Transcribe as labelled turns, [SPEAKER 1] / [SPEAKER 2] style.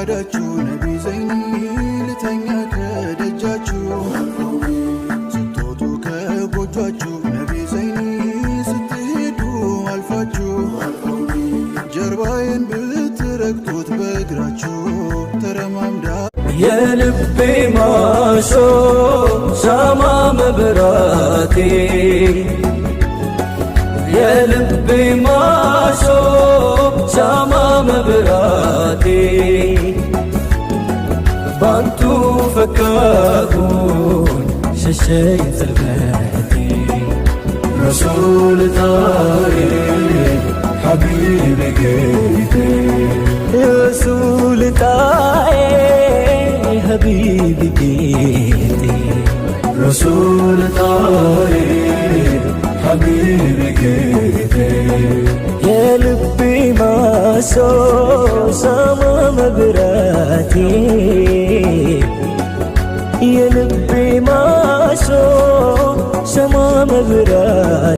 [SPEAKER 1] ፈቃዳችሁ ነቢ ዘይኒ ልተኛ ከደጃችሁ ስትወጡ ከጎጇችሁ ነቢ ዘይኒ ስትሄዱ አልፋችሁ ጀርባዬን ብትረግጡት በእግራችሁ ተረማምዳ
[SPEAKER 2] የልቤ ማሾ ሻማ መብራቴ የልቤ ማሾ ሻማ መብራቴ ባንቱ ፈካሁኝ ሸሸኝ ጽልመቴ ረሱል ጣዬ ሐቢብ ጌቴ ረሱል ጣዬ ሐቢብ ጌቴ ረሱል ጣዬ ሐቢብ ጌቴ የልቤ ማሶ ሻማ መብራቴ የልቤ ማሶ ሻማ መብራቴ